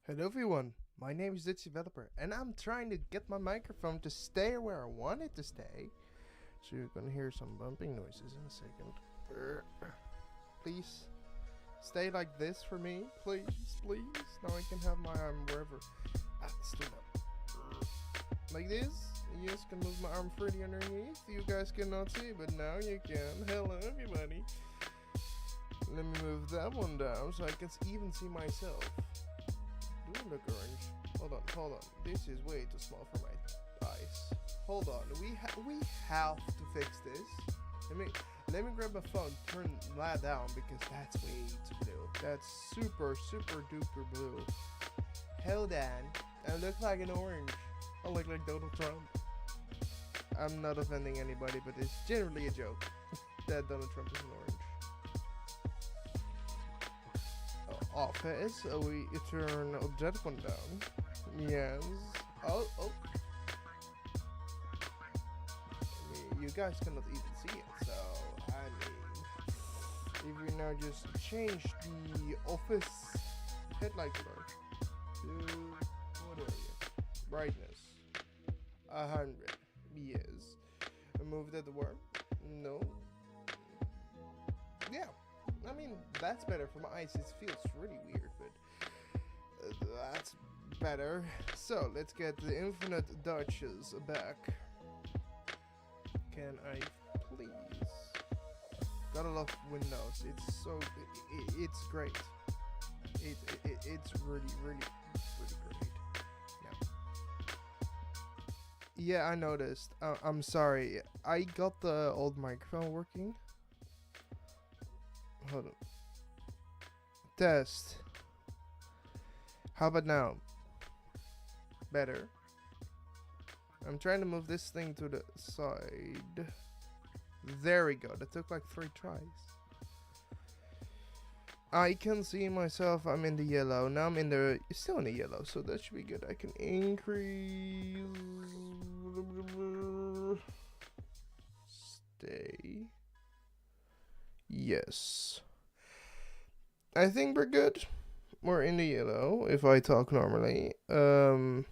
Hello everyone, my name is Dutch Developer and I'm trying to get my microphone to stay where I want it to stay. So you're gonna hear some bumping noises in a second. Please stay like this for me, please. Now I can have my arm wherever. Stood up. Like this. You guys can move my arm freely underneath. You guys cannot see, but now you can. Hello everybody. Let me move that one down so I can even see myself. Do look orange. Hold on. This is way too small for my eyes. Hold on. We have to fix this. Let me grab my phone, turn that down because that's way too blue. That's super duper blue. Hold on. I look like an orange. I look like Donald Trump. I'm not offending anybody, but it's generally a joke that Donald Trump is an orange. Office, we turn that one down. Yes. Oh. You guys cannot even see it, so if we now just change the office headlight color to what area? Brightness 100. Yes. Move that door. No. Yeah. I mean, that's better for my eyes. It feels really weird, but that's better. So, let's get the Infinite Dutches back. Can I please? Gotta love Windows. It's so... it's great. It's really great. Now. Yeah, I noticed. I'm sorry. I got the old microphone working. Hold on. Test. How about now? Better. I'm trying to move this thing to the side. There we go. That took like 3 tries. I can see myself. I'm in the yellow. Now I'm in the... still in the yellow, so that should be good. I can increase... Stay. Yes. I think we're good. We're in the yellow if I talk normally. Yeah.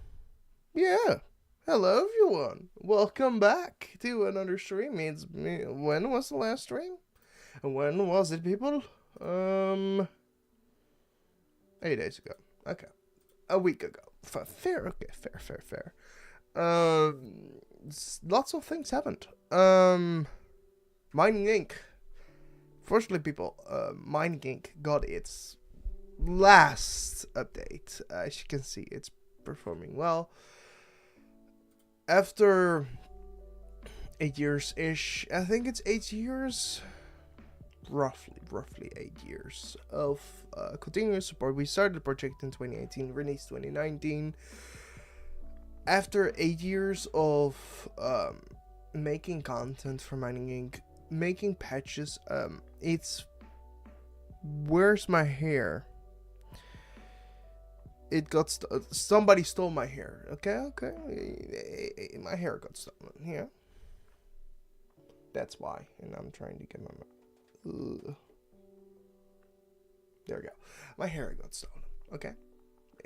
Hello everyone. Welcome back to another stream. When was the last stream? When was it, people? 8 days ago. Okay. A week ago. Fair. Okay. Fair. Lots of things happened. Mining Inc. Fortunately, people, Mining Inc. got its last update. As you can see, it's performing well. After 8 years-ish, I think it's 8 years, roughly 8 years of continuous support. We started the project in 2018, released 2019. After 8 years of making content for Mining Inc., making patches, it's... where's my hair? It got somebody stole my hair. Okay. My hair got stolen. Yeah. That's why. And I'm trying to get my... there we go. My hair got stolen. Okay.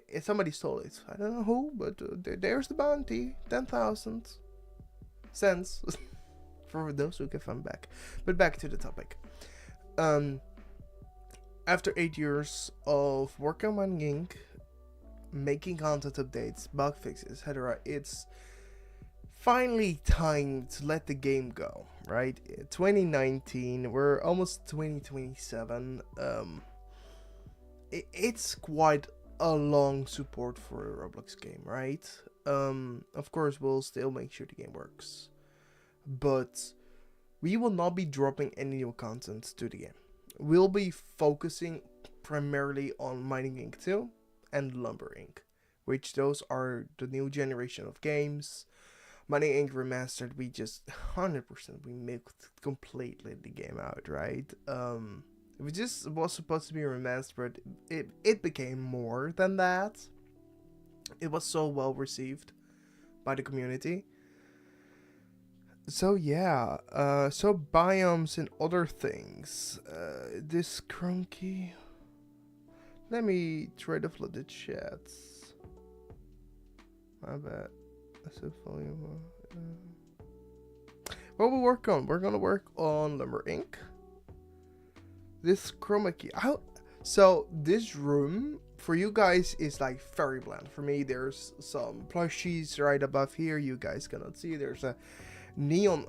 If somebody stole it. I don't know who, but there's the bounty. 10,000 cents. For those who can find back. But back to the topic. After 8 years of work on Mining Inc., making content updates, bug fixes, etc., it's finally time to let the game go, right? 2019, we're almost 2027. It's quite a long support for a Roblox game, right? Of course, we'll still make sure the game works, but we will not be dropping any new content to the game. We'll be focusing primarily on Mining Inc. 2 and Lumber Inc., which those are the new generation of games. Mining Inc. Remastered, we just 100% we milked completely the game out, right? It just was supposed to be remastered, but it became more than that. It was so well received by the community. So yeah, so biomes and other things. This Crunky. Let me try to flood the chats. My bad. That's a volume. What we work on? We're gonna work on Lumber Inc. This chroma key. So this room for you guys is like very bland. For me, there's some plushies right above here. You guys cannot see. There's a neon.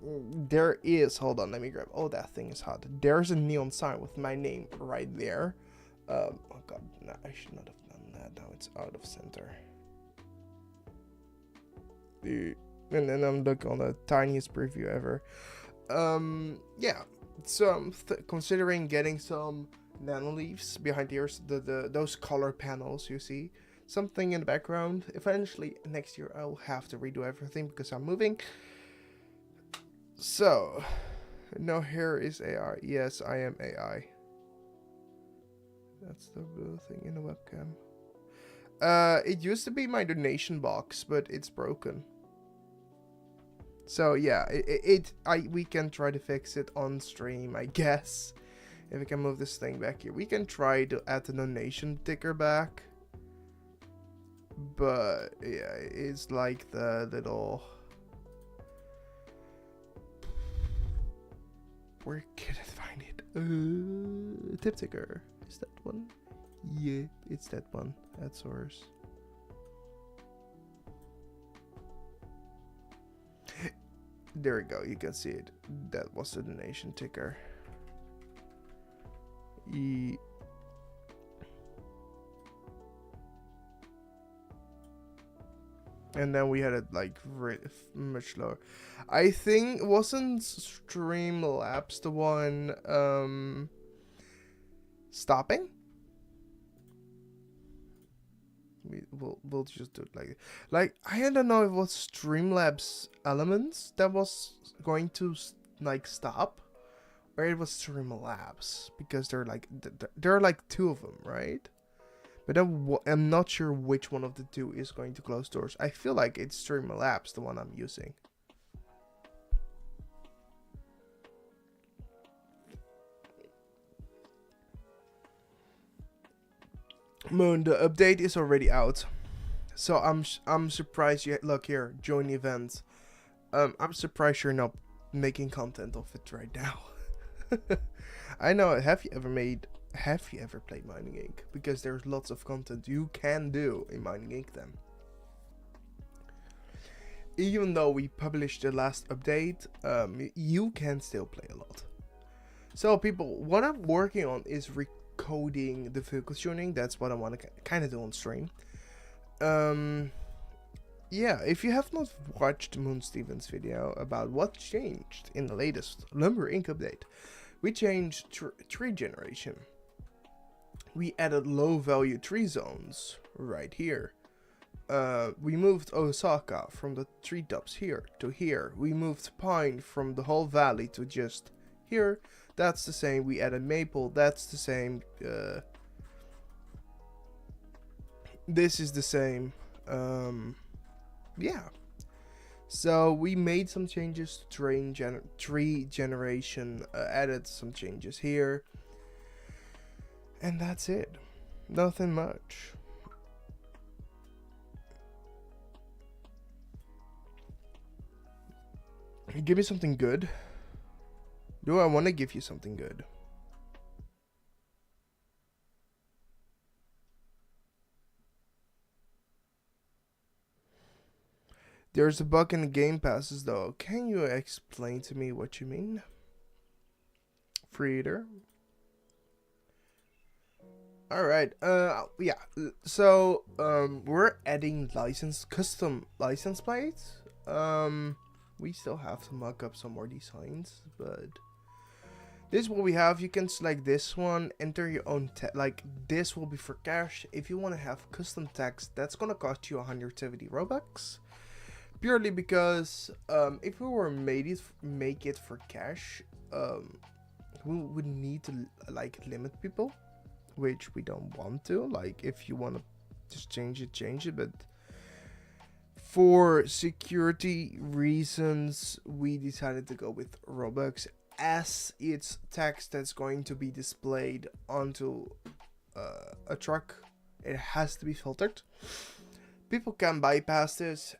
There is. Hold on. Let me grab. Oh, that thing is hot. There's a neon sign with my name right there. Oh god, no, I should not have done that. Now it's out of center. And then I'm looking on the tiniest preview ever. Yeah. So I'm considering getting some nano leaves behind here, those color panels you see. Something in the background. Eventually next year I'll have to redo everything because I'm moving. So no, here is AI. Yes, I am AI. That's the blue thing in the webcam. It used to be my donation box, but it's broken. So yeah, we can try to fix it on stream, I guess. If we can move this thing back here, we can try to add the donation ticker back. But yeah, it's like the little. Where can I find it? Tip ticker. Is that one? Yeah, it's that one. At source. There we go. You can see it. That was the donation ticker. And then we had it like much lower. I think wasn't Streamlabs the one stopping? We'll just do it like I don't know if it was Streamlabs Elements that was going to like stop, or it was Streamlabs, because there are like two of them, right? But I'm not sure which one of the two is going to close doors. I feel like it's Streamlabs, the one I'm using. Moon, the update is already out, so I'm surprised you look here. Join events. I'm surprised you're not making content of it right now. I know. Have you ever played Mining Inc? Because there's lots of content you can do in Mining Inc. Then, even though we published the last update, you can still play a lot. So people, what I'm working on is coding the vehicle tuning. That's what I want to kind of do on stream. Yeah, if you have not watched Moon Stevens' video about what changed in the latest Lumber Inc. update, we changed tree generation. We added low value tree zones right here. We moved Osaka from the treetops here to here. We moved pine from the whole valley to just here. That's the same. We added maple. That's the same. This is the same. Yeah. So we made some changes to tree generation. Added some changes here. And that's it. Nothing much. Give me something good. Do I want to give you something good? There's a bug in the game passes though. Can you explain to me what you mean? Free eater. Alright, yeah. So, we're adding custom license plates. We still have to mock up some more designs, but this is what we have. You can select this one, enter your own like this will be for cash. If you want to have custom text, that's gonna cost you 170 Robux. Purely because if we were make it for cash, we would need to like limit people, which we don't want to. Like if you want to just change it, but for security reasons, we decided to go with Robux, as it's text that's going to be displayed onto a truck, it has to be filtered. People can bypass this.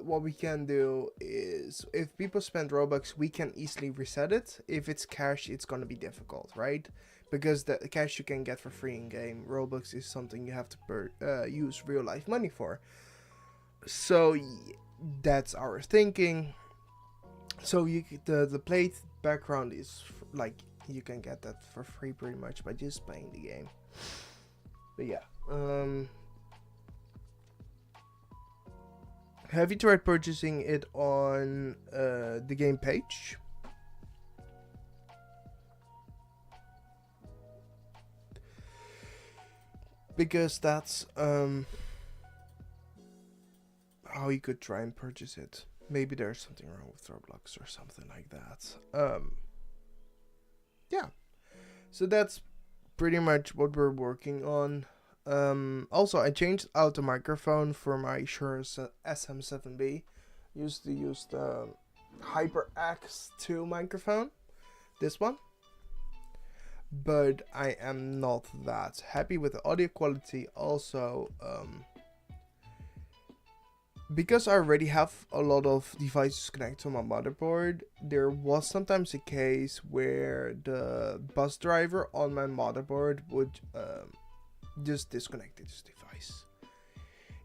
What we can do is, if people spend Robux, we can easily reset it. If it's cash, it's gonna be difficult, right? Because the cash you can get for free in game, Robux is something you have to use real life money for. So that's our thinking. So the plate background is like, you can get that for free pretty much by just playing the game. But yeah, have you tried purchasing it on the game page? Because that's how you could try and purchase it. Maybe there's something wrong with Roblox or something like that. Yeah. So that's pretty much what we're working on. Also, I changed out the microphone for my Shure SM7B. Used to use the HyperX 2 microphone. This one. But I am not that happy with the audio quality. Also, because I already have a lot of devices connected to my motherboard, there was sometimes a case where the bus driver on my motherboard would just disconnect this device.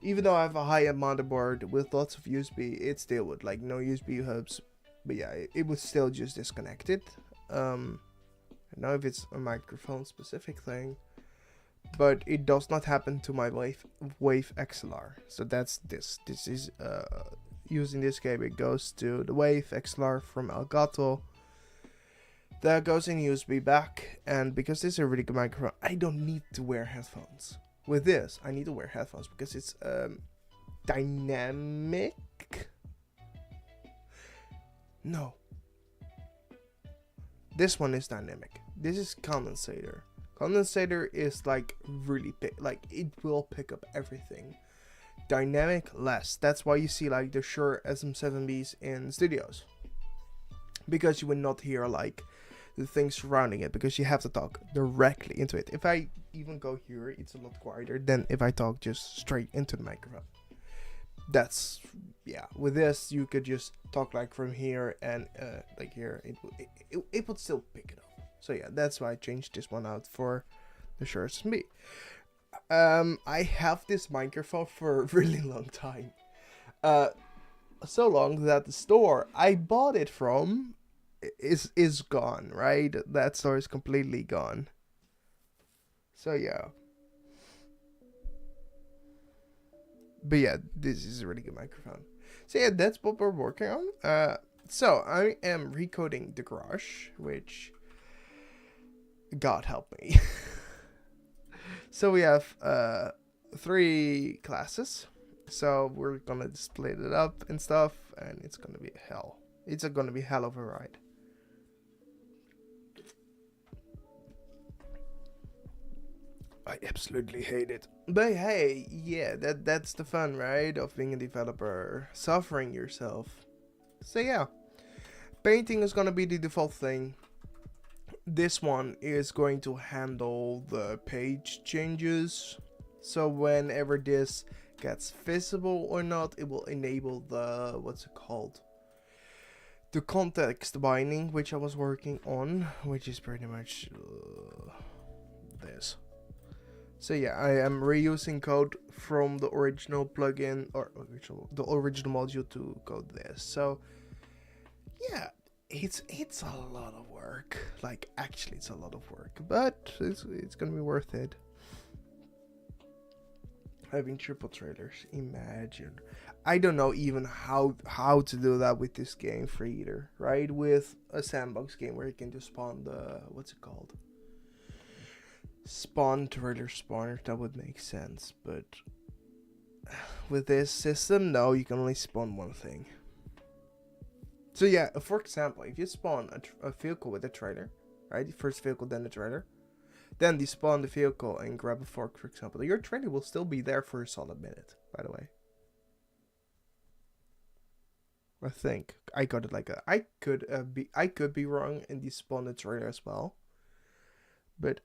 Even though I have a high-end motherboard with lots of USB, it still would, like, no USB hubs. But yeah, it would still just disconnect it. I don't know if it's a microphone specific thing, but it does not happen to my Wave XLR. So that's this. This is using this cable. It goes to the Wave XLR from Elgato. That goes in USB back, and because this is a really good microphone, I don't need to wear headphones. With this, I need to wear headphones because it's dynamic. No. This one is dynamic. This is condensator. Condensator is like really like it will pick up everything. Dynamic, less. That's why you see like the Shure SM7Bs in studios, because you will not hear like the things surrounding it, because you have to talk directly into it. If I even go here, it's a lot quieter than if I talk just straight into the microphone. That's, yeah, with this you could just talk like from here, and like here it would still pick it up. So yeah, that's why I changed this one out for the Shure SM7B. I have this microphone for a really long time, so long that the store I bought it from is gone, right? That store is completely gone. So yeah. But yeah, this is a really good microphone. So yeah, that's what we're working on. So I am recoding the Garage, which, God help me. So we have 3 classes. So we're gonna split it up and stuff, and it's gonna be hell. It's gonna be hell of a ride. I absolutely hate it. But hey, yeah, that's the fun, right, of being a developer. Suffering yourself. So yeah, painting is gonna be the default thing. This one is going to handle the page changes. So whenever this gets visible or not, it will enable the, what's it called? The context binding, which I was working on, which is pretty much this. So yeah, I am reusing code from the original plugin, or the original module to code this. So yeah, it's a lot of work. Like, actually, it's a lot of work, but it's gonna be worth it. Having triple trailers, imagine. I don't know even how to do that with this game for either, right? With a sandbox game where you can just spawn the, what's it called? Spawn trailer spawner, that would make sense, but with this system, no, you can only spawn one thing. So yeah, for example, if you spawn a vehicle with a trailer, right, the first vehicle, then the trailer, then despawn the vehicle and grab a fork, for example, your trailer will still be there for a solid minute, by the way. I think I got it like that. I could be wrong and despawn the trailer as well, but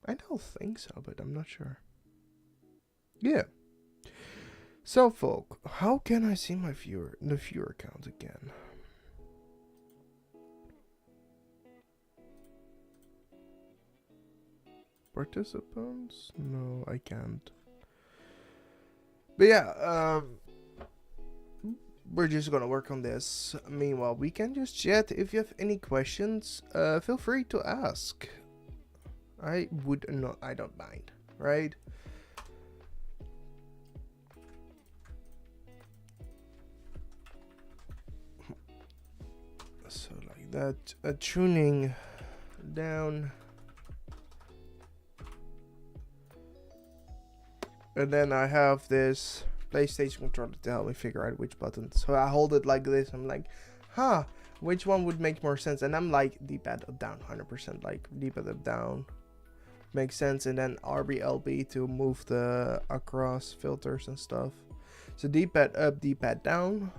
I don't think so, but I'm not sure. Yeah. So, folk, how can I see my the viewer count again? Participants? No, I can't. But yeah, we're just gonna work on this. Meanwhile, we can just chat. If you have any questions, feel free to ask. I don't mind, right? So like that, tuning down. And then I have this PlayStation controller to help me figure out which button. So I hold it like this. I'm like, which one would make more sense? And I'm like, D-pad up down, 100%. Like D-pad up down makes sense. And then RBLB to move the across filters and stuff. So D-pad up, D-pad down.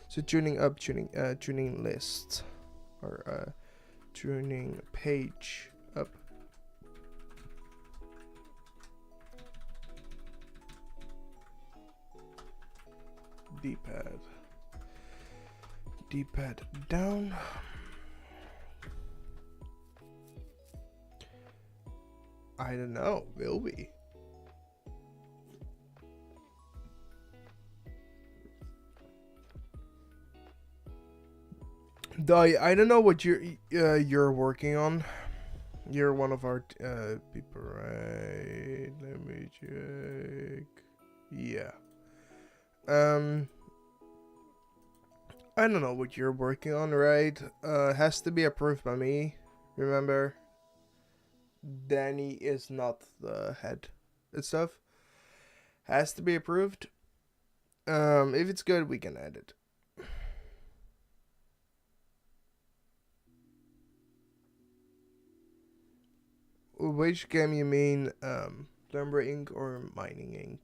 So tuning up, tuning list, or tuning page up. D-pad down. I don't know, will be. I don't know what you're working on. You're one of our people, right? Let me check. Yeah. I don't know what you're working on, right? Has to be approved by me. Remember, Danny is not the head and stuff. Has to be approved. If it's good, we can edit. Which game you mean? Lumber Inc. or Mining Inc.?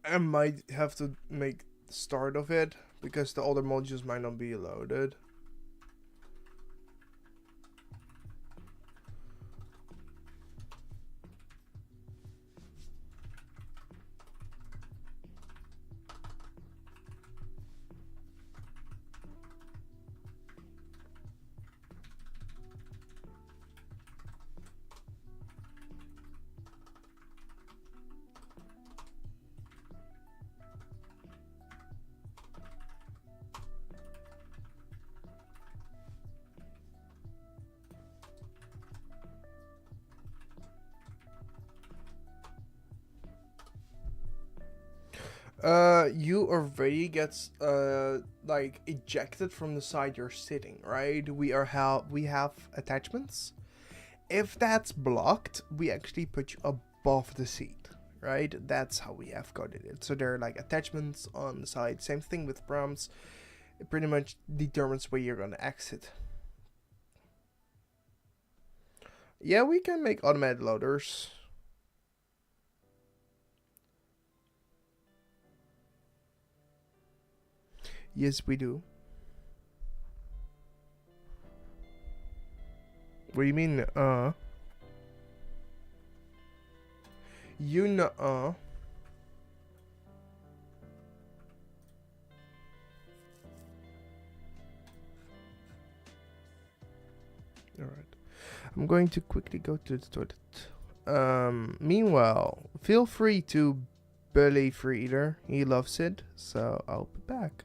I might have to make the start of it because the other modules might not be loaded. You already gets like ejected from the side you're sitting, right? We have attachments. If that's blocked, we actually put you above the seat, right? That's how we have coded it. So there are like attachments on the side. Same thing with prompts. It pretty much determines where you're gonna exit. Yeah, we can make automated loaders. Yes, we do. What do you mean, You know, Alright. I'm going to quickly go to the toilet. Meanwhile, feel free to bully Free Eater. He loves it, so I'll be back.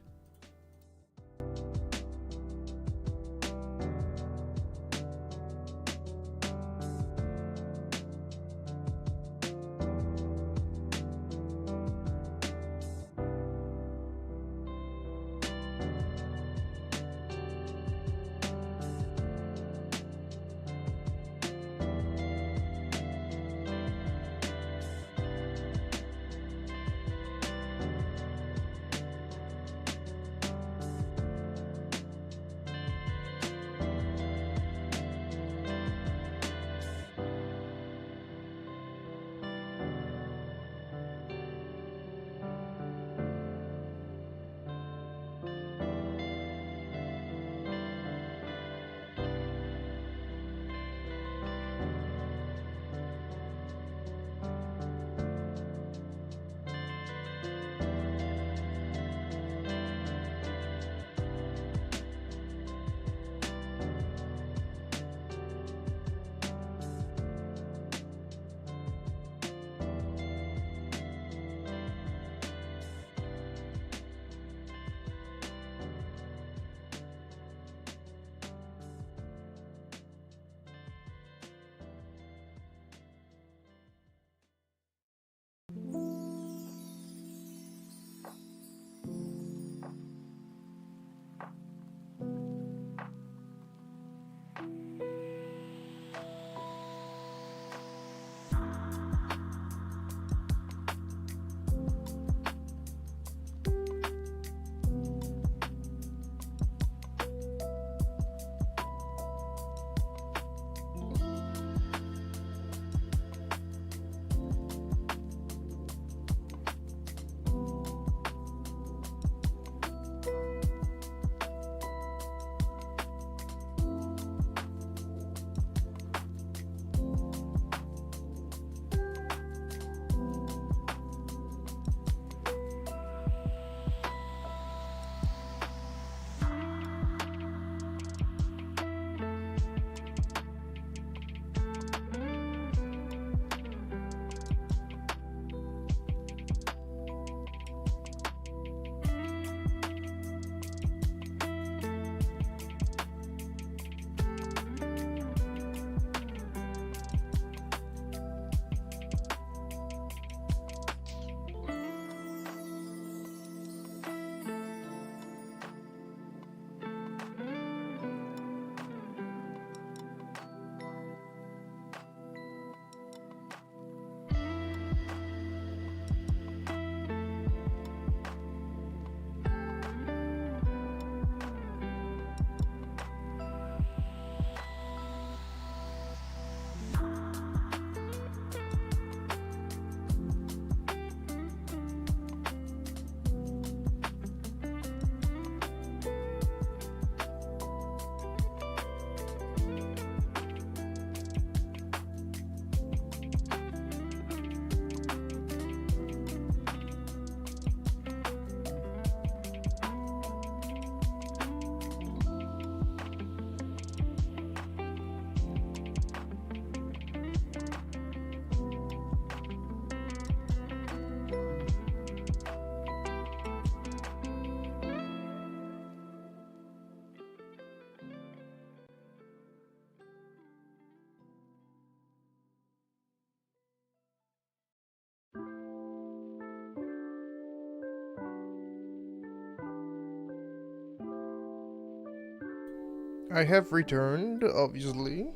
I have returned, obviously.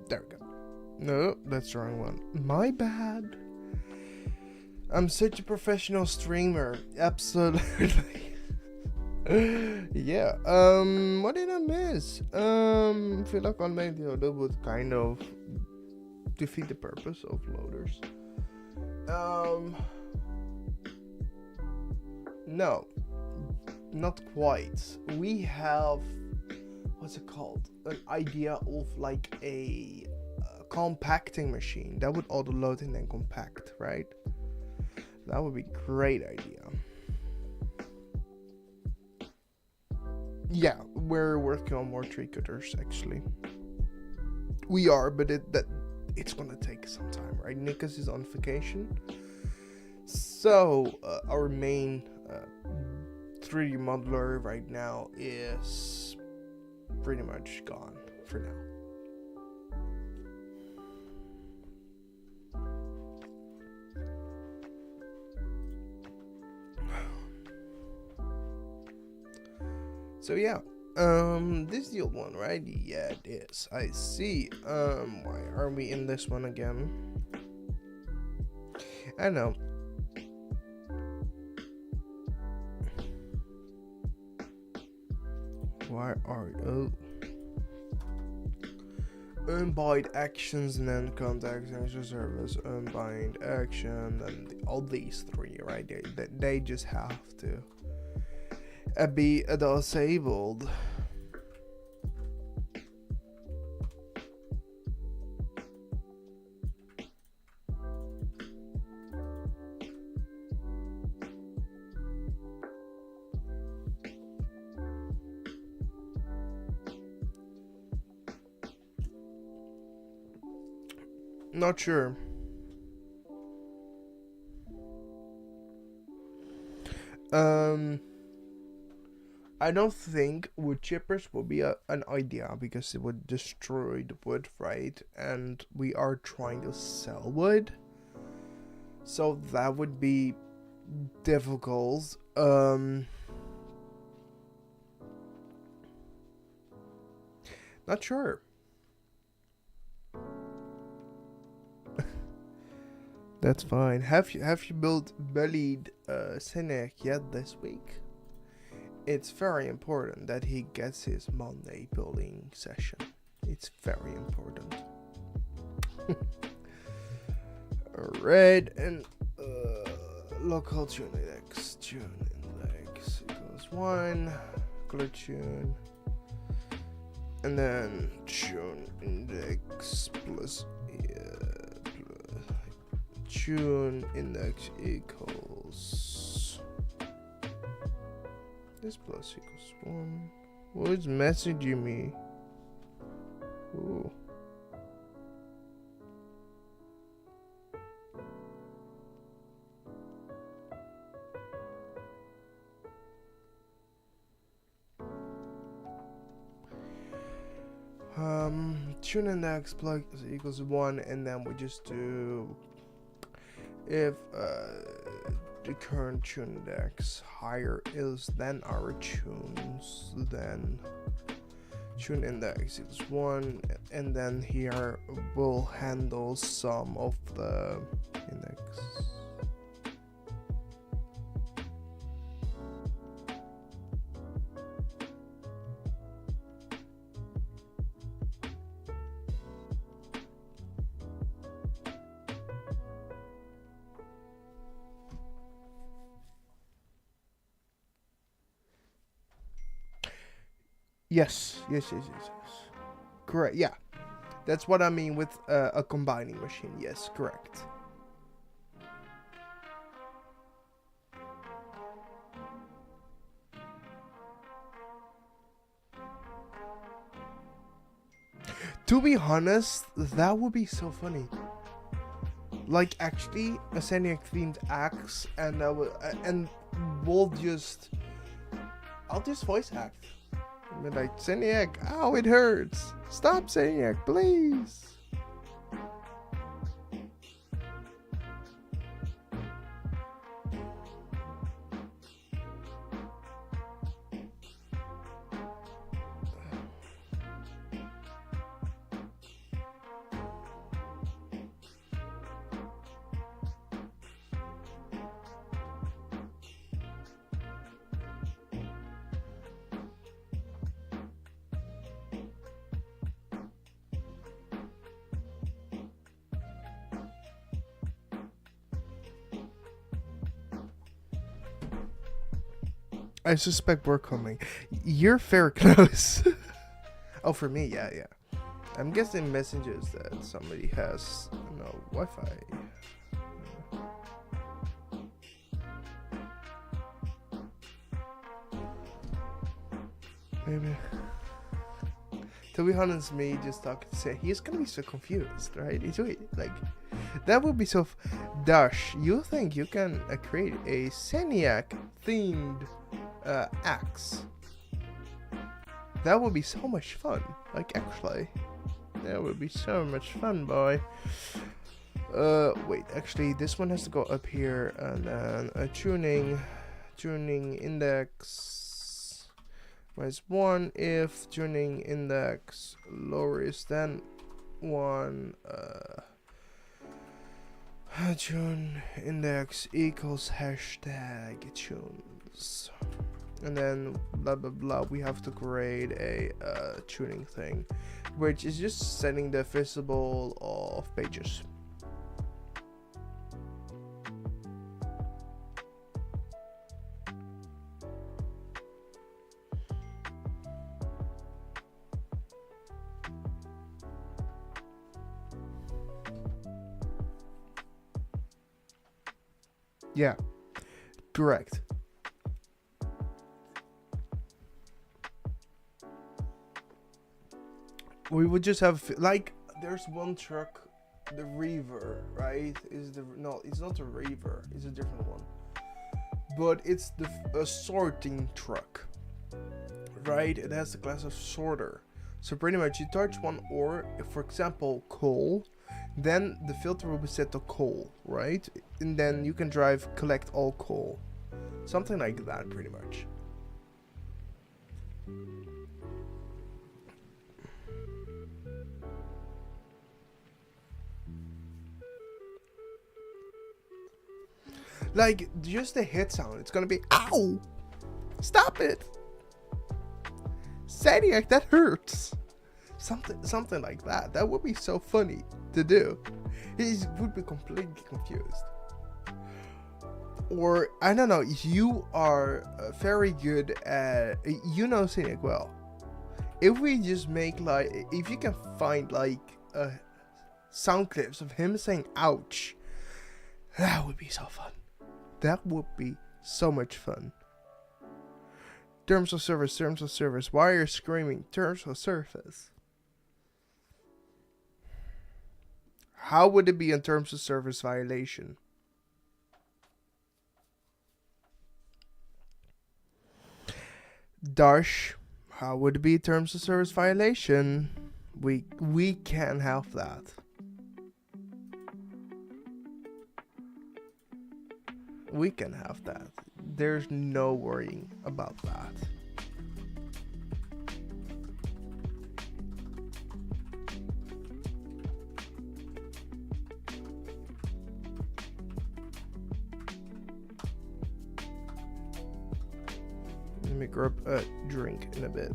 There we go. No, that's the wrong one. My bad. I'm such a professional streamer. Absolutely. Yeah. What did I miss? I feel like on my video would kind of defeat the purpose of loaders. No, not quite. We have, what's it called? An idea of like a compacting machine that would auto load and then compact, right? That would be a great idea. Yeah, we're working on more tree cutters actually. We are, but it's gonna take some time, right? Nikas is on vacation, so our main 3D modeler right now is pretty much gone for now. So yeah, this is the old one, right? Yeah, it is. I see. Why are we in this one again? I know. Why are unbind actions and then contact extra service, unbind action, and all these three, right? They just have to be disabled. Not sure. I don't think wood chippers would be an idea because it would destroy the wood, right? And we are trying to sell wood. So that would be difficult. Not sure. That's fine. Have you built bullied Senek yet this week? It's very important that he gets his Monday building session. It's very important. Alright, and local tune index equals 1, color tune, and then tune index plus tune index equals this plus equals 1. Who's messaging me? Ooh. Tune index plus equals 1, and then we just do if the current tune index higher is than our tunes, then tune index equals 1, and then here we'll handle some of the index. Yes. Correct, yeah. That's what I mean with a combining machine. Yes, correct. To be honest, that would be so funny. Like, actually, a Seniac themed axe, and we'll just... I'll just voice act. I mean, like, Seniac, ow, it hurts. Stop, Seniac, please. I suspect we're coming. You're fair close. Oh, for me, yeah. I'm guessing messages that somebody has no Wi-Fi. Maybe. To be honest, me just talking to say he's gonna be so confused, right? He's like, that would be so. Dash, you think you can create a Seniac themed axe? That would be so much fun. Like, actually, that would be so much fun, boy. Wait, actually, this one has to go up here, and then a tuning index minus 1 if tuning index lower is than 1. Tune index equals hashtag tunes, and then blah blah blah. We have to create a tuning thing, which is just setting the visible of pages. Yeah, correct. We would just have, like, there's one truck, the Reaver, right? No, it's not the Reaver, it's a different one. But it's a sorting truck, right? It has the class of sorter. So pretty much you touch one ore, for example, coal, Then the filter will be set to coal, right? And then you can drive collect all coal. Something like that, pretty much. Like, just the hit sound, it's gonna be, ow! Stop it! Saniac, that hurts! Something like that. That would be so funny to do. He would be completely confused. Or, I don't know, you are very good at, you know Saniac well. If we just make like, if you can find like sound clips of him saying ouch, that would be so fun. That would be so much fun. Terms of service. Why are you screaming? Terms of service. How would it be in terms of service violation? Darsh, how would it be terms of service violation? We can't have that. We can have that. There's no worrying about that. Let me grab a drink in a bit.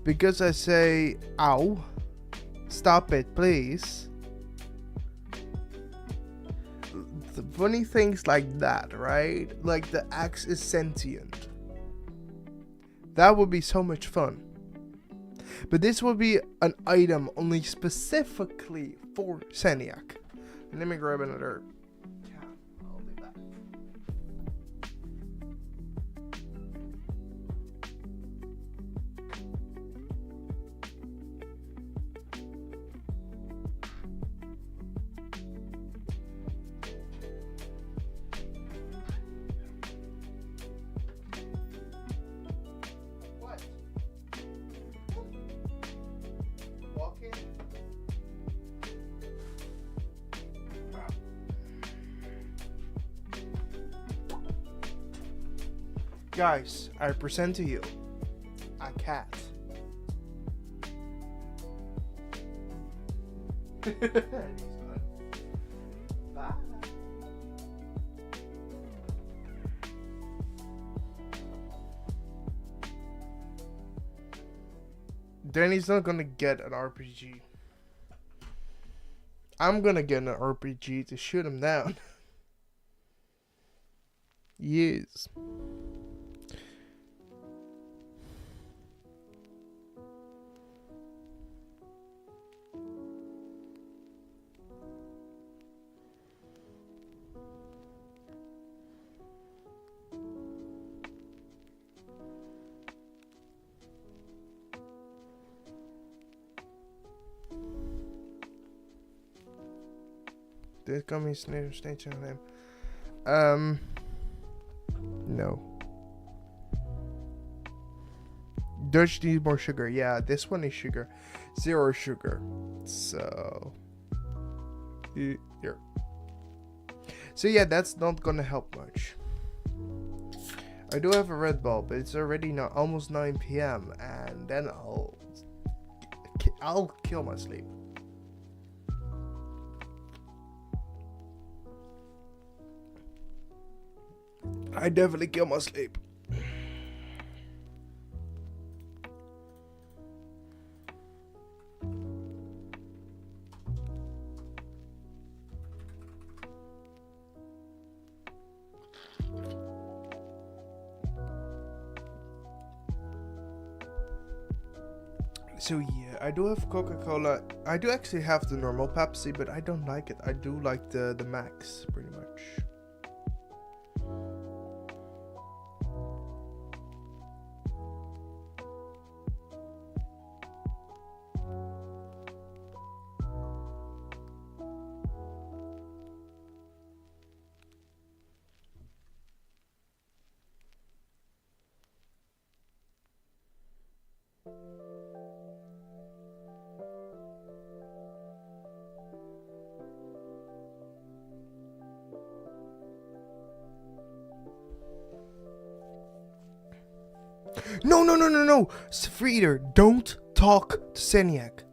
Because I say, ow, stop it, please. The funny things like that, right? Like the axe is sentient. That would be so much fun. But this would be an item only specifically for Saniac. Let me grab another. I'll be back. Guys, I present to you a cat. Danny's not gonna get an RPG. I'm gonna get an RPG to shoot him down. Yes. This company's name station name. No. Dutch needs more sugar. Yeah, this one is sugar. 0 sugar. So here. So yeah, that's not gonna help much. I do have a Red Bull, but it's already now almost 9 p.m. and then I'll kill my sleep. I definitely kill my sleep. So yeah, I do have Coca-Cola. I do actually have the normal Pepsi, but I don't like it. I do like the Max pretty much. No, Freeder, don't talk to Seniac.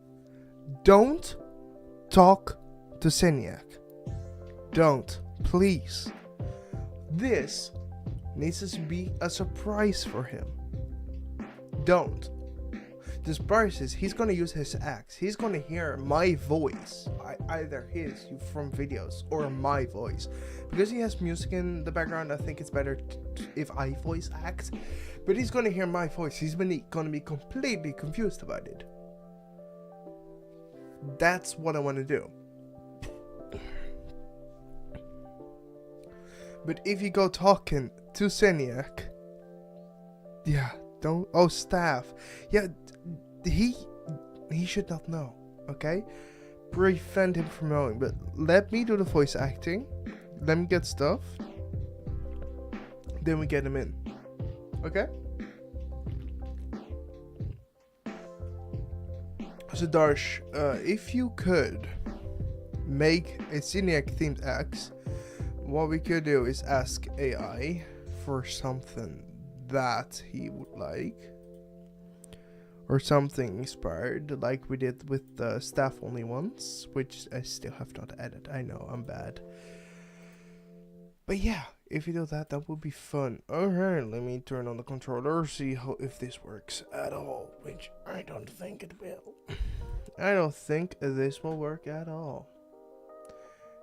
Don't talk to Seniac. Don't, please. This needs to be a surprise for him. Don't. The surprise is he's gonna use his axe. He's gonna hear my voice, either his from videos or my voice. Because he has music in the background, I think it's better if I voice act. But he's gonna hear my voice. He's gonna be completely confused about it. That's what I want to do. But if you go talking to Seniac, yeah, don't. Oh, staff. Yeah, he should not know. Okay, prevent him from knowing. But let me do the voice acting. Let me get stuff. Then we get him in. Okay. So Darsh, if you could make a Seniac themed axe, what we could do is ask AI for something that he would like, or something inspired, like we did with the staff only ones, which I still have not added. I know, I'm bad. But yeah, if you do that, that would be fun. Alright, let me turn on the controller, see if this works at all, which I don't think it will. I don't think this will work at all.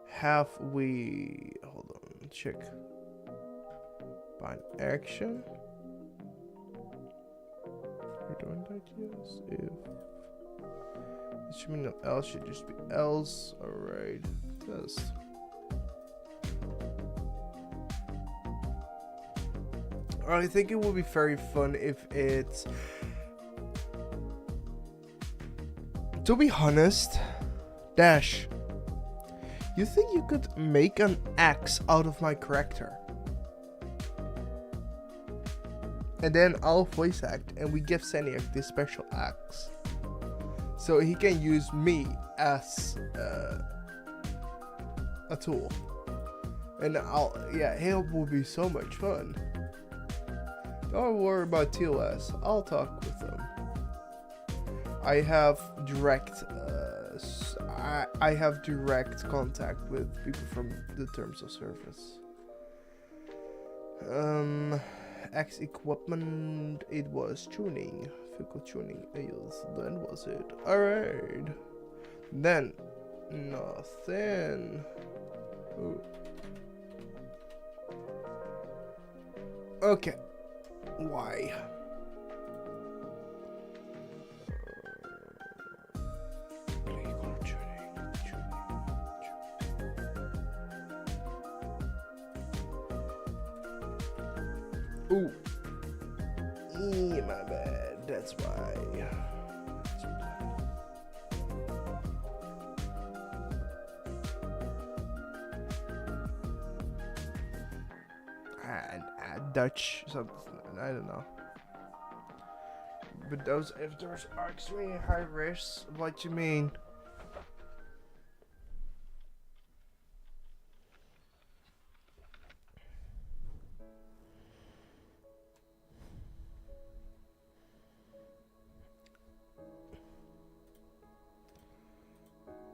Have we... hold on, check. Bind action. We're doing that, yes. If it should be no else, should just be else. Alright, test. I think it would be very fun if it's... To be honest, Dash, you think you could make an axe out of my character? And then I'll voice act and we give Seniac this special axe. So he can use me as a tool. And it will be so much fun. Don't worry about TOS, I'll talk with them. I have direct I have direct contact with people from the terms of service. X equipment, it was tuning. Vehicle tuning, yes, then was it. Alright. Then nothing. Ooh. Okay. Why? Ooh. My bad. That's why. Dutch something. I don't know. But those ifs are extremely high risk. What you mean?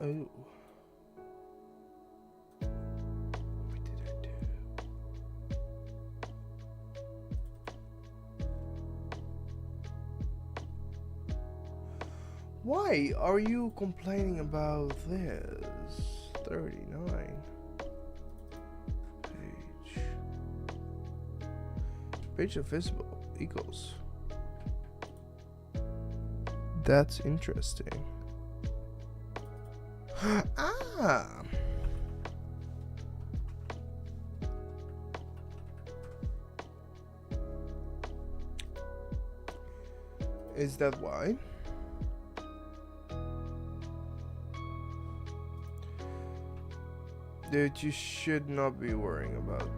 Oh. What did I do? Why are you complaining about this? 39. Page of visible equals. That's interesting. Ah. Is that why? Dude, you should not be worrying about.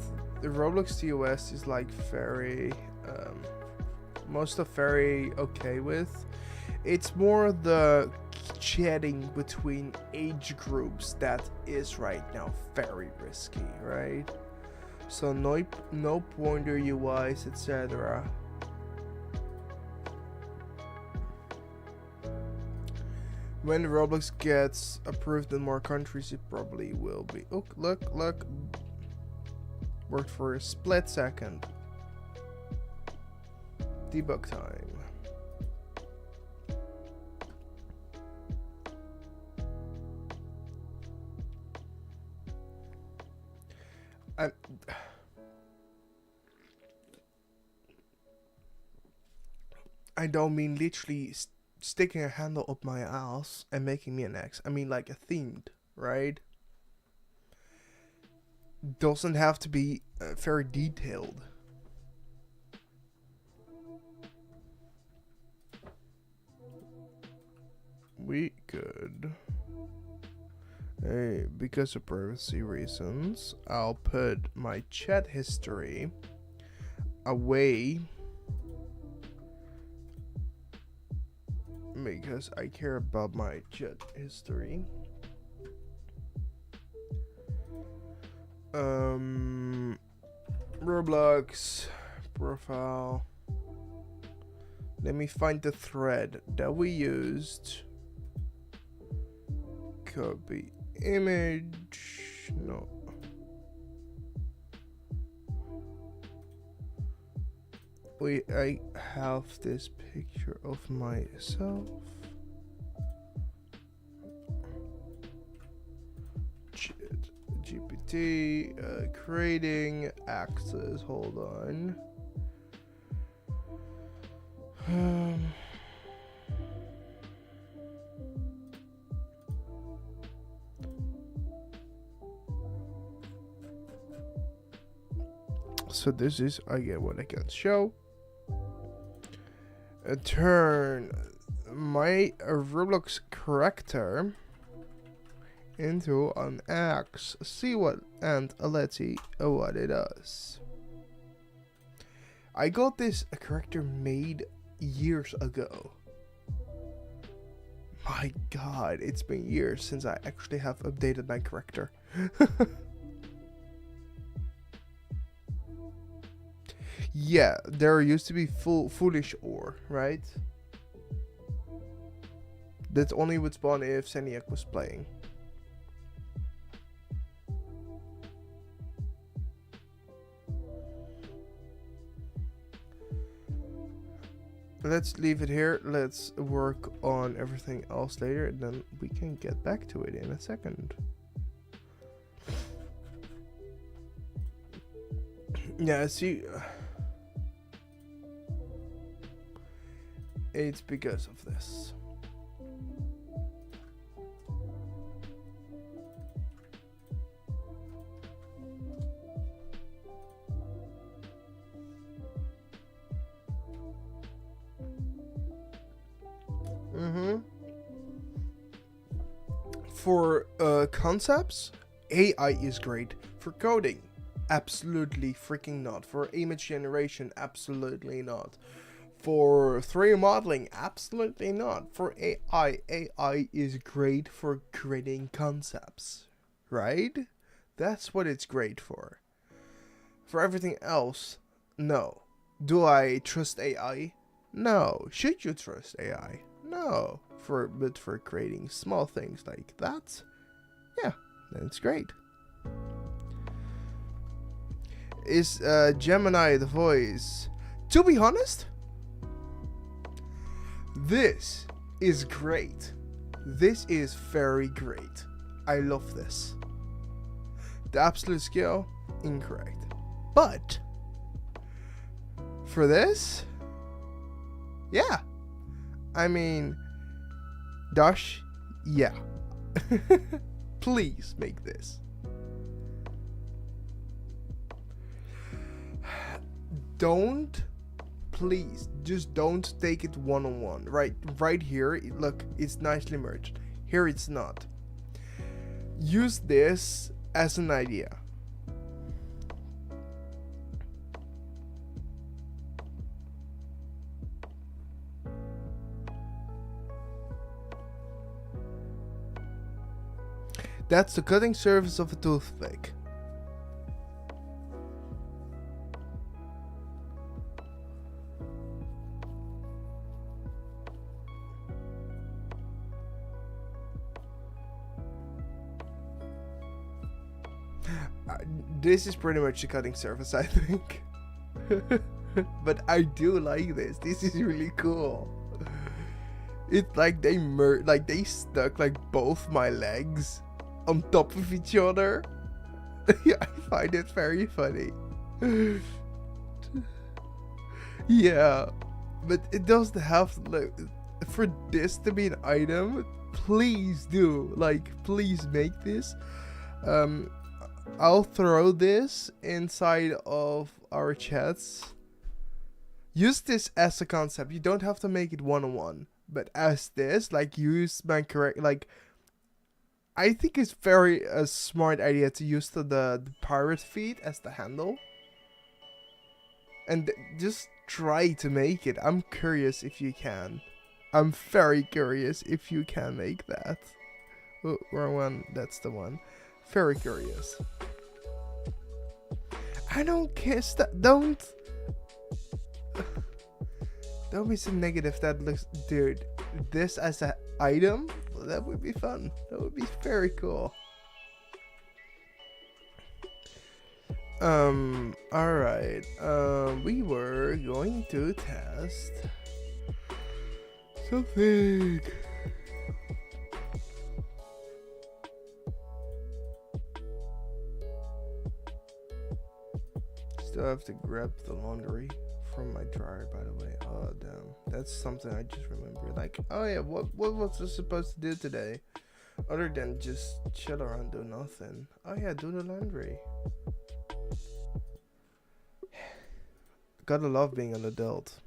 The Roblox TOS is like very, most of very okay with. It's more the chatting between age groups that is right now very risky, right? So no pointer UIs, etc. When Roblox gets approved in more countries, it probably will be. Oh, look. Worked for a split second. Debug time. I don't mean literally sticking a handle up my ass and making me an X. I mean like a themed, right? Doesn't have to be very detailed. We could. Hey, because of privacy reasons, I'll put my chat history away. Because I care about my chat history. Roblox profile. Let me find the thread that we used. Copy image. No. I have this picture of myself. GPT, creating access. Hold on. So this is again what I can show. Turn my Roblox character into an X. See what, and let's see what it does. I got this character made years ago. My god, it's been years since I actually have updated my character. Yeah, there used to be foolish ore, right? That only would spawn if Seniac was playing. Let's leave it here. Let's work on everything else later, and then we can get back to it in a second. Yeah, see... It's because of this. For concepts, AI is great. For coding, absolutely freaking not. For image generation, absolutely not. For 3D modeling, absolutely not. For AI is great for creating concepts, right? That's what it's great for. For everything else, no. Do I trust AI? No. Should you trust AI? No. But for creating small things like that, yeah, that's great. Is Gemini the voice? To be honest, this is great. This is very great. I love this. The absolute scale, incorrect. But for this, yeah. I mean, Dash, yeah. Please make this. Don't, please, just don't take it one-on-one. Right here, look, it's nicely merged. Here it's not. Use this as an idea. That's the cutting surface of a toothpick. This is pretty much the cutting surface, I think. But I do like this. This is really cool. It's like they stuck like both my legs on top of each other. Yeah, I find it very funny. Yeah, but it doesn't have like for this to be an item. Please do, like, please make this. I'll throw this inside of our chats. Use this as a concept. You don't have to make it one-on-one, but as this, like, use my correct, like, I think it's very a smart idea to use the pirate feet as the handle. And just try to make it. I'm curious if you can. I'm very curious if you can make that. Oh, wrong one. That's the one. Very curious. I don't kiss that. Don't be so negative. That looks, dude. This as an item, that would be fun. That would be very cool. All right. We were going to test something. Still have to grab the laundry from my dryer, by the way. Oh damn, that's something I just remember. Like, oh yeah, what was I supposed to do today, other than just chill around, do nothing? Oh yeah, do the laundry. Gotta love being an adult.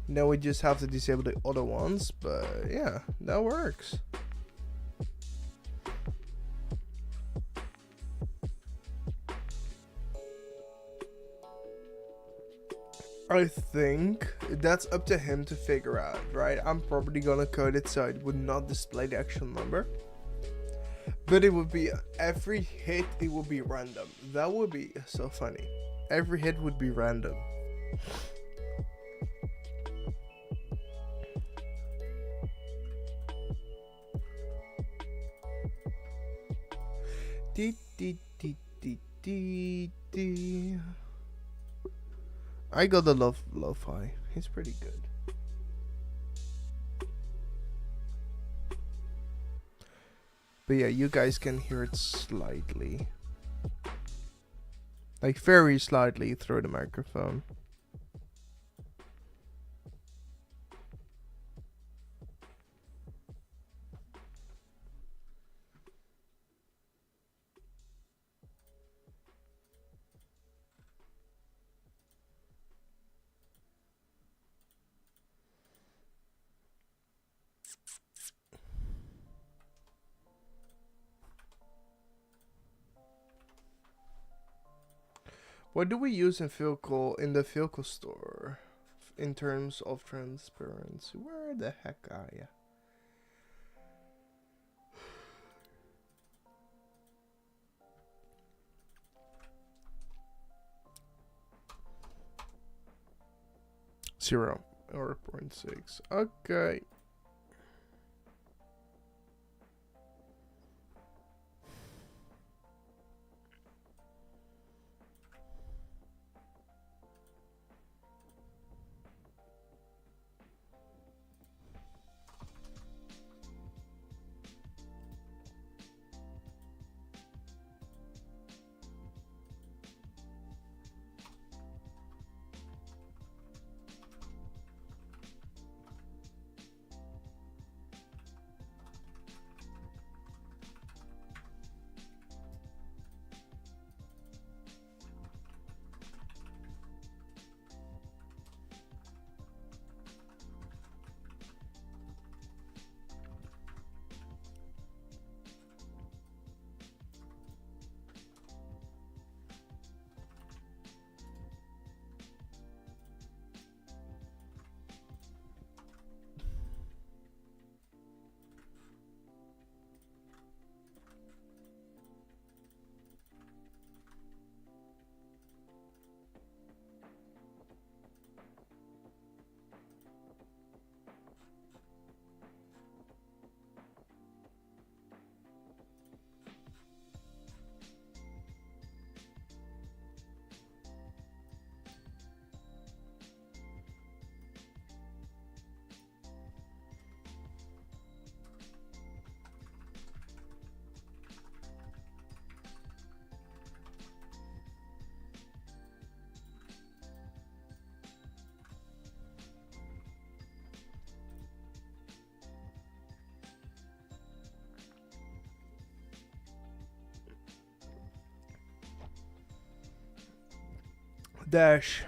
Now we just have to disable the other ones, but yeah, that works. I think that's up to him to figure out, right? I'm probably gonna code it so it would not display the actual number. But it would be, every hit, it would be random. That would be so funny. Every hit would be random. I got the lo-fi. He's pretty good. But yeah, you guys can hear it slightly. Like very slightly through the microphone. What do we use in the Philco store in terms of transparency? Where the heck are ya? Zero or 0.6. Okay. Dash.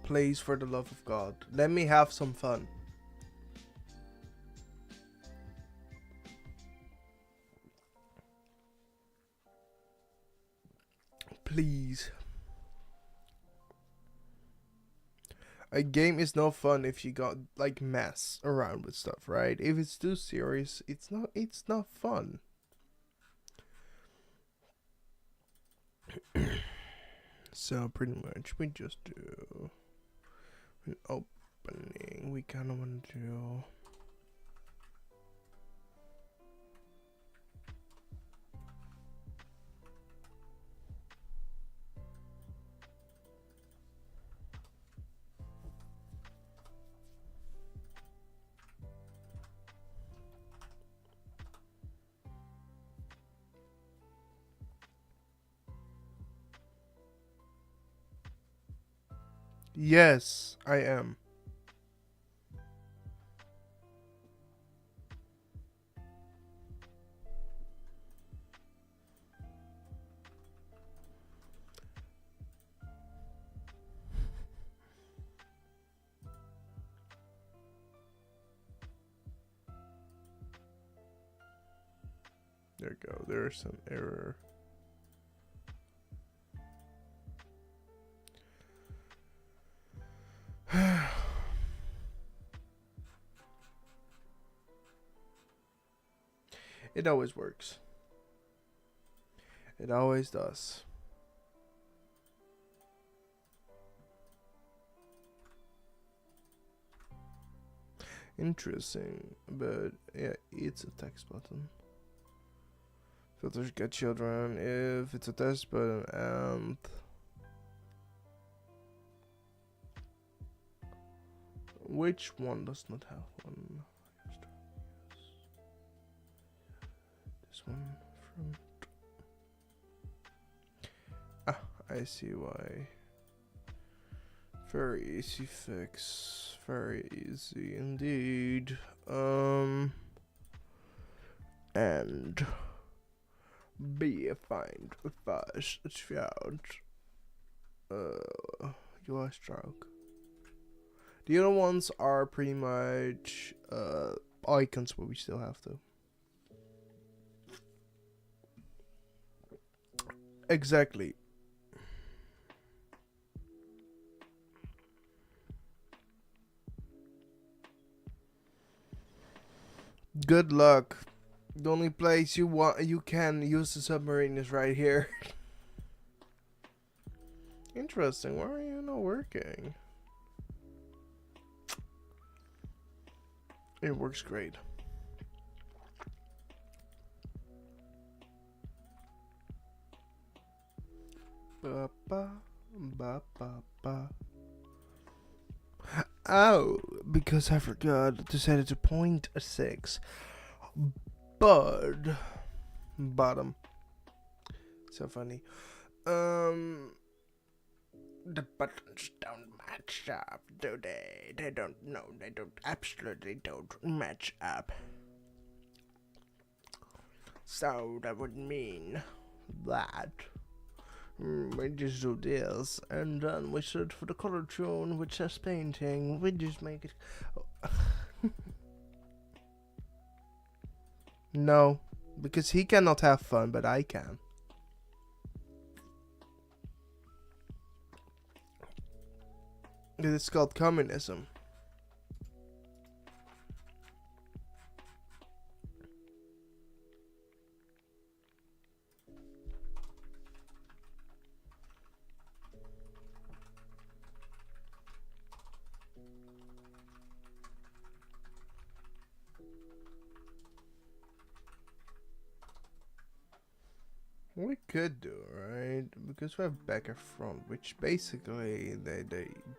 Please, for the love of God, let me have some fun. Please. A game is no fun if you got like mess around with stuff, right? If it's too serious, it's not fun. So pretty much we just do an opening. We kind of want to do yes, I am. There we go. There's an error. It always works. It always does. Interesting, but yeah, it's a text button. Filters get children if it's a text button, and which one does not have one? This one from. Ah, I see why. Very easy fix. Very easy indeed. And be find fast found. UI stroke. The other ones are pretty much icons, but we still have to. Exactly. Good luck. The only place you can use the submarine is right here. Interesting. Why are you not working? It works great. Ba ba ba ba ba. Oh, because I forgot to set it to 0.6. Bottom. So funny. The buttons don't match up, do they? They don't. No, they don't. Absolutely don't match up. So that would mean that we just do this, and then we search for the color tone which says painting. We just make it. No, because he cannot have fun, but I can. It's called communism. We could do, right? Because we have back and front, which basically they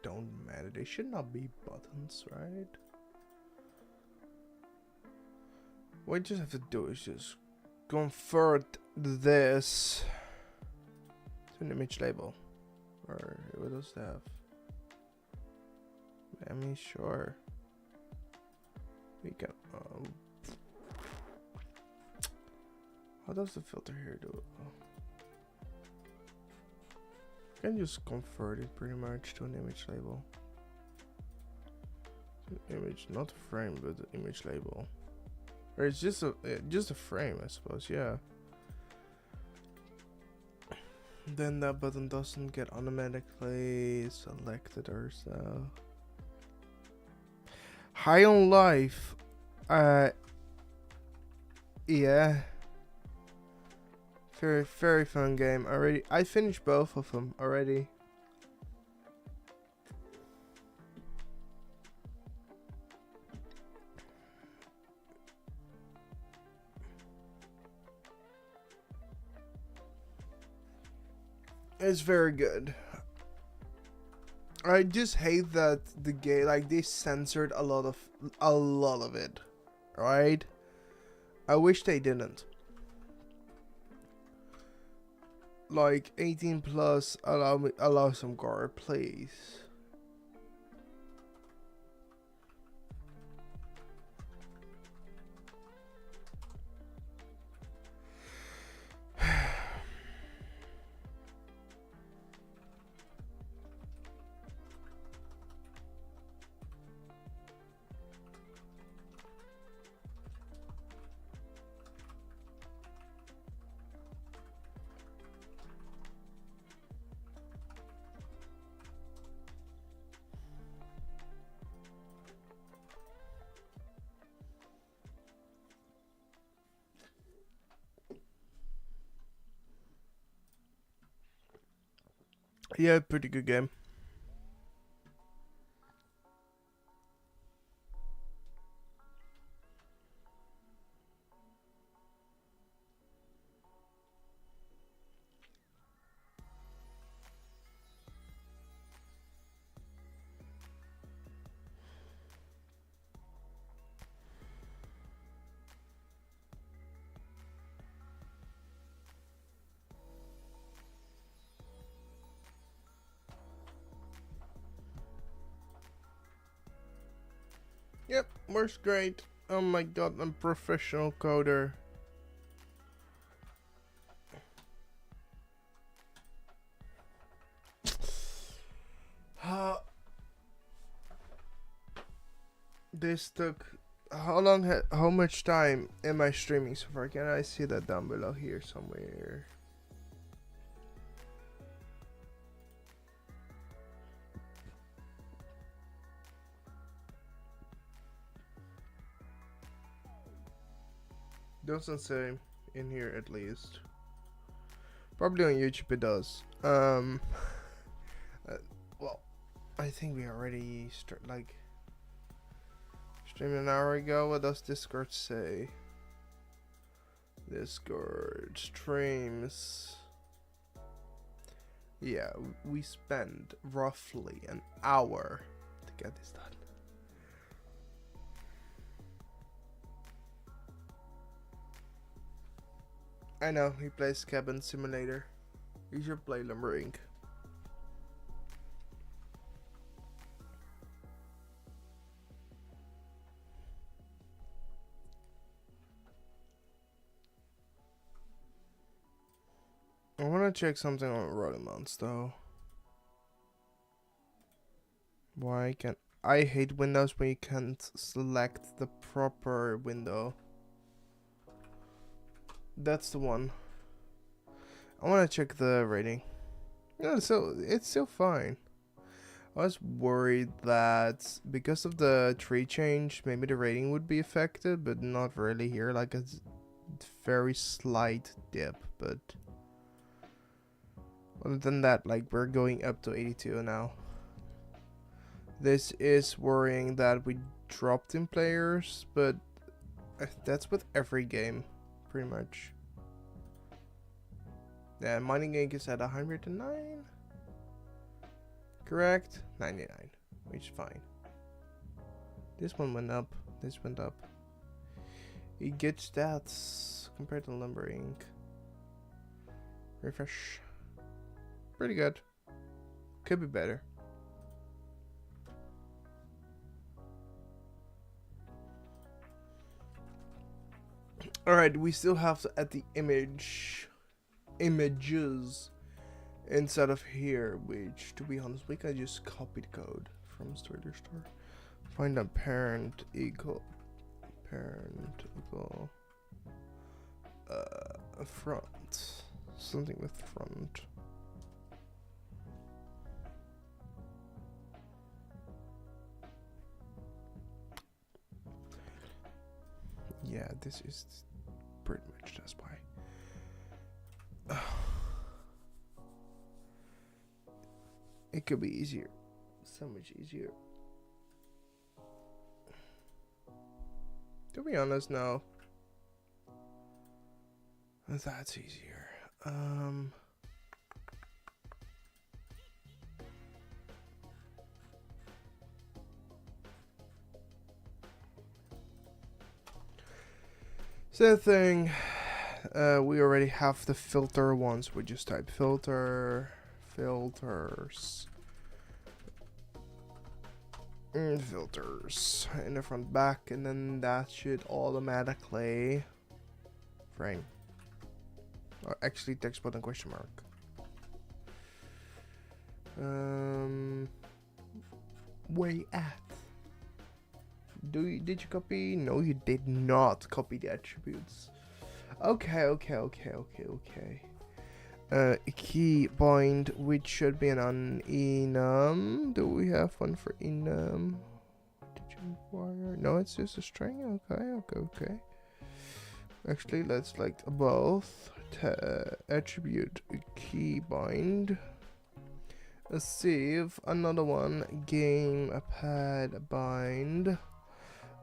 don't matter. They should not be buttons, right? What we just have to do is just convert this to an image label. Or what does it have? I mean, sure. We can. How does the filter here do it? I can just convert it pretty much to an image label. An image, not a frame, but an image label. Or it's just a frame, I suppose. Yeah. Then that button doesn't get automatically selected or so. High on Life. Yeah. Very, very fun game. I finished both of them already. It's very good. I just hate that the game, like, they censored a lot of it, right? I wish they didn't. Like 18 plus, allow some gore, please. Yeah, pretty good game. Yep, works great. Oh my god, I'm professional coder. This took how much time am I streaming so far? Can I see that down below here somewhere? Doesn't say in here at least. Probably on YouTube it does. Well, I think we already streamed an hour ago. What does Discord say? Discord streams. Yeah, we spent roughly an hour to get this done. I know, he plays Cabin Simulator. You should play Lumber Inc. I want to check something on Rotomonts though. Why can't I hate windows when you can't select the proper window. That's the one. I want to check the rating. No, so it's still fine. I was worried that because of the tree change, maybe the rating would be affected, but not really here. Like a very slight dip, but other than that, like we're going up to 82 now. This is worrying that we dropped in players, but that's with every game, pretty much. Yeah, Mining Inc. is at 109. Correct? 99, which is fine. This one went up. This went up. You get stats compared to Lumber Inc. Refresh. Pretty good. Could be better. Alright, we still have to add the images. instead of here, which to be honest we can just copy the code from Trader Store. Find a parent equal front, something with front. Yeah, this is pretty much that's why. It could be easier, so much easier. To be honest, no. That's easier. Same thing. We already have the filter ones. We just type filters, filters in the front back, and then that should automatically frame. Or actually text button question mark. Where at? Did you copy? No, you did not copy the attributes. Okay. Key bind, which should be an enum. Do we have one for enum? Did you require? No, it's just a string. Okay. Actually, let's like both attribute key bind. A save, another one gamepad bind.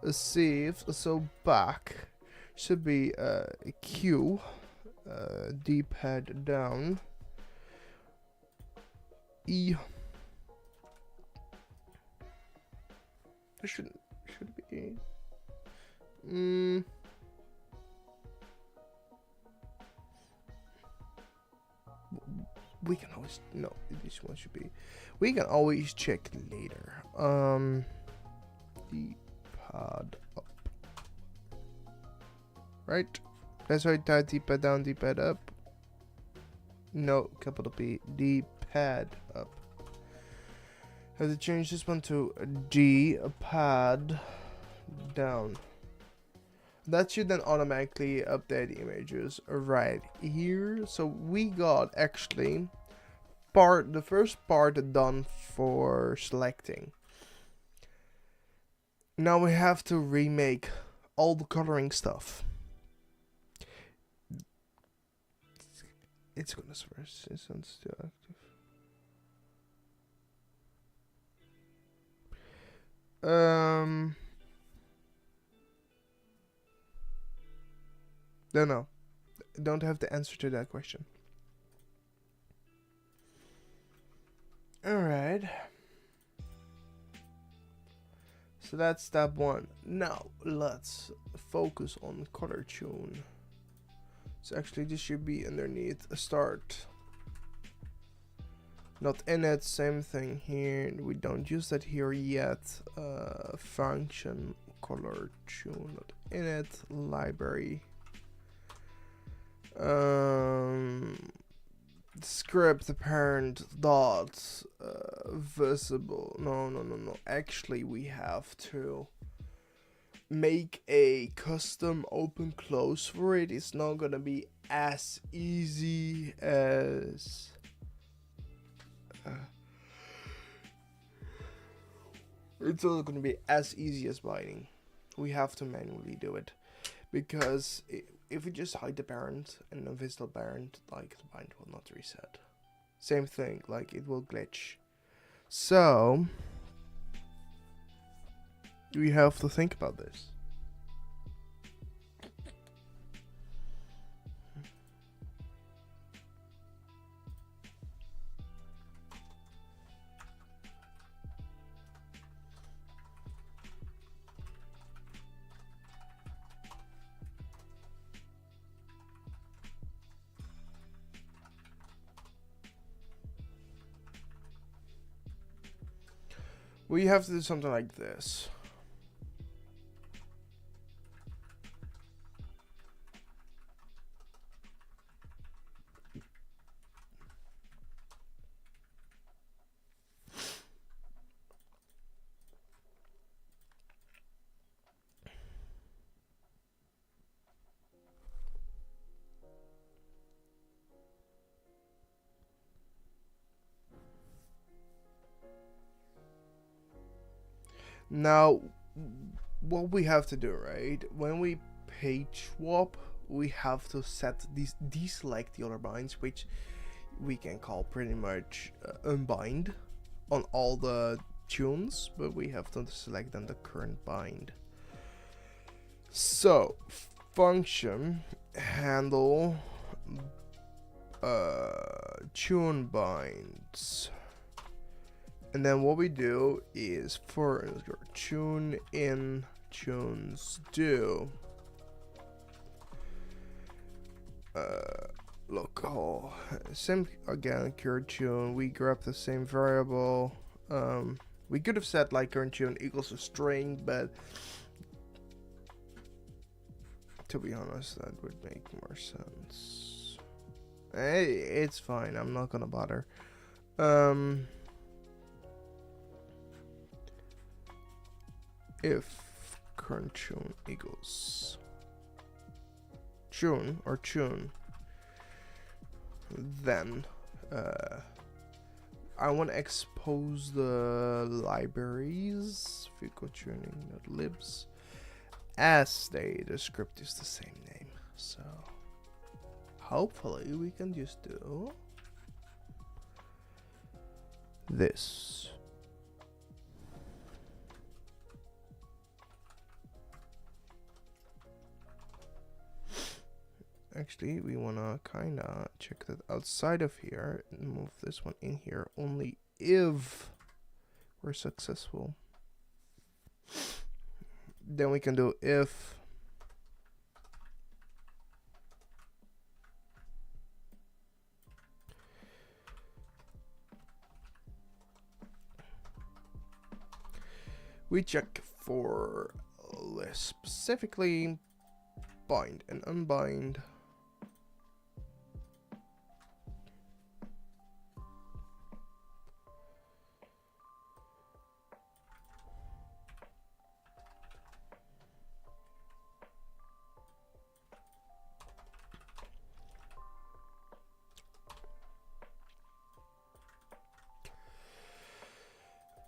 A save, so back should be a Q. D-pad down. E. It should be. We can always this one should be. We can always check later. D-pad up. Right. That's why I type D-pad down, D-pad up. No, capital P. D-pad up. Have to change this one to D-pad down. That should then automatically update images right here. So we got actually the first part done for selecting. Now we have to remake all the coloring stuff. It's gonna first since it's still active. No. Don't have the answer to that question. Alright. So that's step one. Now let's focus on color tune. So actually this should be underneath a start. Not in it, same thing here. We don't use that here yet. Function color tune, not in it. Library. Script parent dot visible. No. Actually, we have to make a custom open close for it. It's not gonna be as easy as binding. We have to manually do it because if we just hide the parent and invisible parent, like the bind will not reset. Same thing, like it will glitch. So we have to think about this. We have to do something like this. Now, what we have to do, right? When we page swap, we have to set deselect the other binds, which we can call pretty much unbind on all the tunes, but we have to select then the current bind. So function handle tune binds, and then what we do is for tune in tunes do local same again current tune. We grab the same variable. We could have said like current tune equals a string, but to be honest, that would make more sense. Hey, it's fine. I'm not gonna bother. If current tune equals tune or tune, then I want to expose the libraries ficotuning.libs as the script is the same name. So hopefully we can just do this. Actually, we wanna kinda check that outside of here and move this one in here only if we're successful. Then we can do if we check for specifically bind and unbind.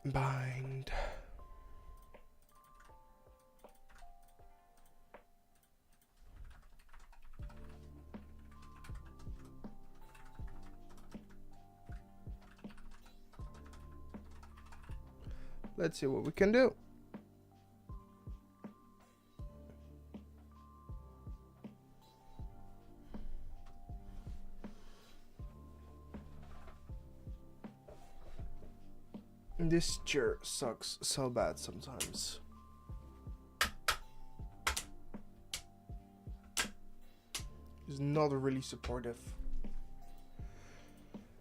Bind. Let's see what we can do. This chair sucks so bad sometimes. It's not really supportive.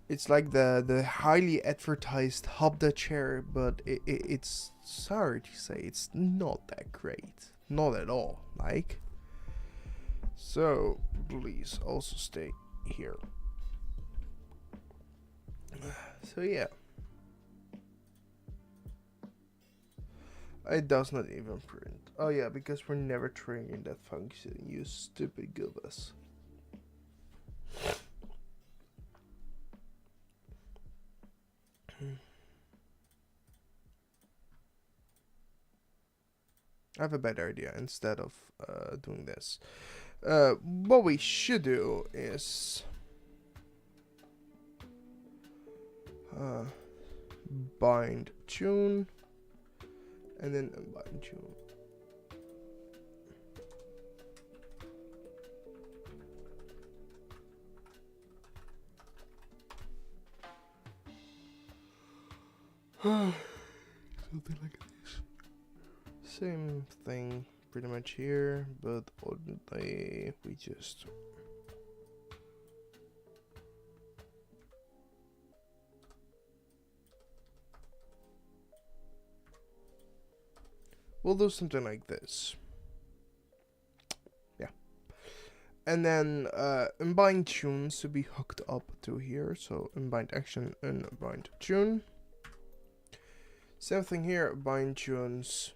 It's like the highly advertised Hubda chair, but it's sorry to say it's not that great. Not at all. Like, so please also stay here. So yeah. It does not even print. Oh yeah, because we're never triggering that function, you stupid goobas. I have a better idea. Instead of doing this, what we should do is bind tune and then unbind tune. Something like this. Same thing pretty much here, but only we just we'll do something like this. Yeah. And then unbind tunes to be hooked up to here. So unbind action, unbind tune. Same thing here, bind tunes.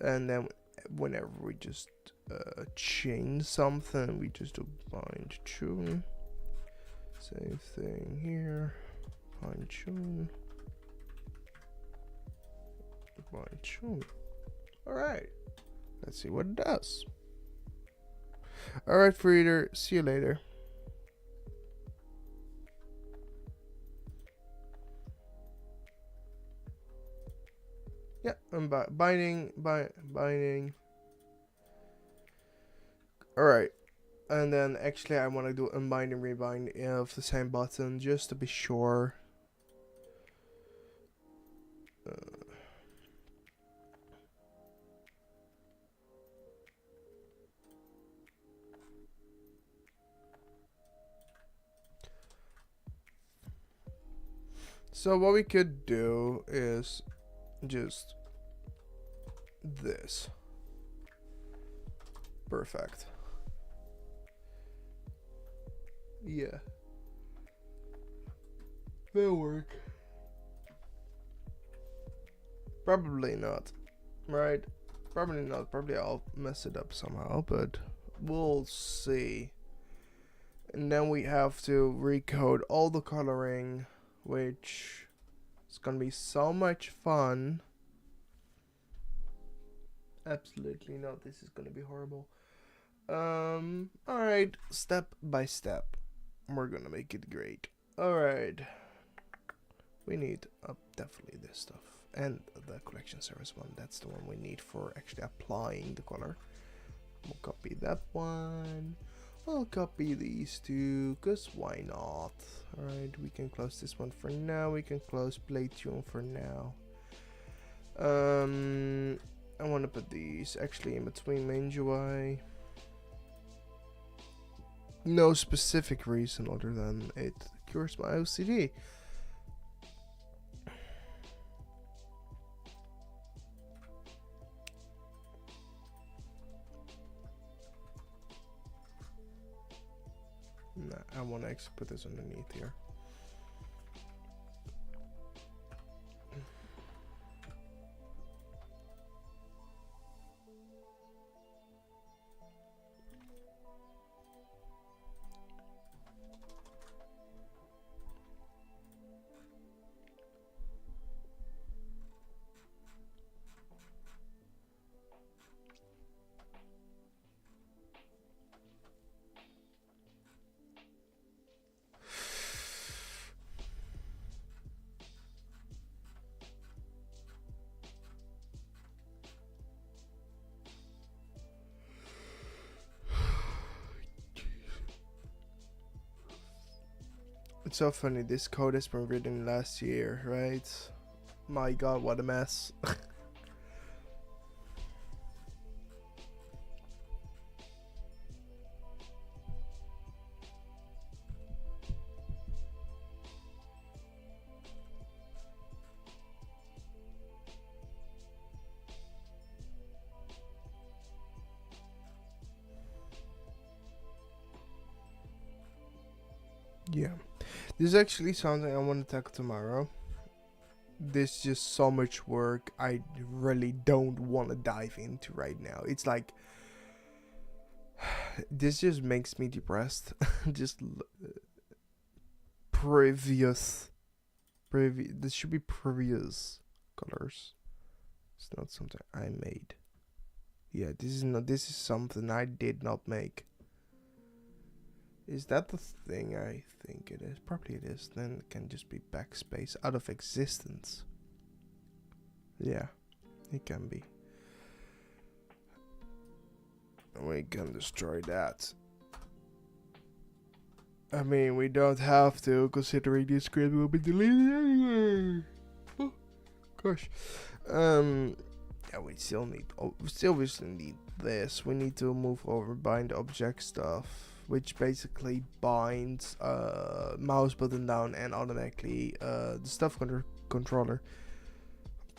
And then whenever we just change something, we just do bind tune. Same thing here, bind tune. June. Alright. Let's see what it does. Alright, Freeder. See you later. Yeah, I'm binding. Alright. And then actually I want to do unbind and rebind of the same button just to be sure. So what we could do is just this. Perfect. Yeah. That'll work. Probably not. Right? Probably not. Probably I'll mess it up somehow, but we'll see. And then we have to recode all the coloring, which is gonna be so much fun. Absolutely not. This is gonna be horrible. Alright, step by step. We're gonna make it great. Alright. We need definitely this stuff. And the collection service one. That's the one we need for actually applying the color. We'll copy that one. We'll copy these two, cause why not? Alright, we can close this one for now. We can close Playtune for now. I want to put these actually in between main UI. No specific reason other than it cures my OCD. Nah, I want to actually put this underneath here. It's so funny, this code has been written last year, right? My god, what a mess. Yeah. This is actually something I want to tackle tomorrow. This is just so much work I really don't want to dive into right now. It's like this just makes me depressed. Just previous this should be previous colors. It's not something I made. Yeah, this is something I did not make. Is that the thing I think it is? Probably it is. Then it can just be backspace out of existence. Yeah, it can be. We can destroy that. I mean, we don't have to, considering this script will be deleted anyway. Oh, gosh. Yeah, we still obviously need this. We need to move over bind object stuff, which basically binds mouse button down and automatically the stuff controller.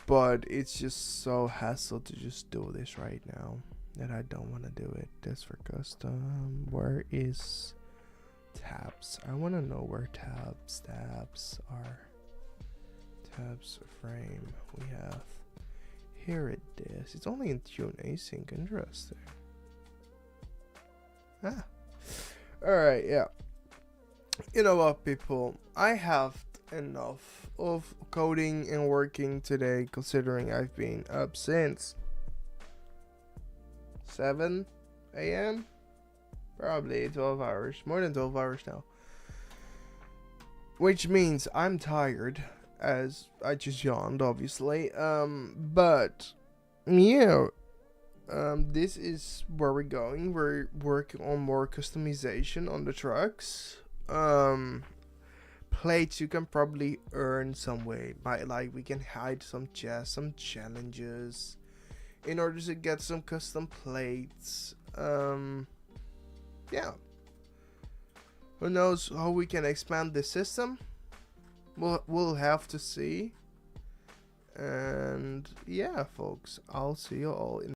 But it's just so hassle to just do this right now that I don't want to do it. That's for custom. Where is tabs? I want to know where tabs are. Tabs frame. We have. Here it is. It's only in tune async. Interesting. Ah. Alright, yeah. You know what, people? I have enough of coding and working today, considering I've been up since 7 a.m. Probably 12 hours, more than 12 hours now. Which means I'm tired, as I just yawned, obviously. But yeah, this is where we're going. We're working on more customization on the trucks. Plates you can probably earn some way by, like, we can hide some chests, some challenges, in order to get some custom plates. Yeah. Who knows how we can expand the system? We'll have to see. And yeah, folks, I'll see you all in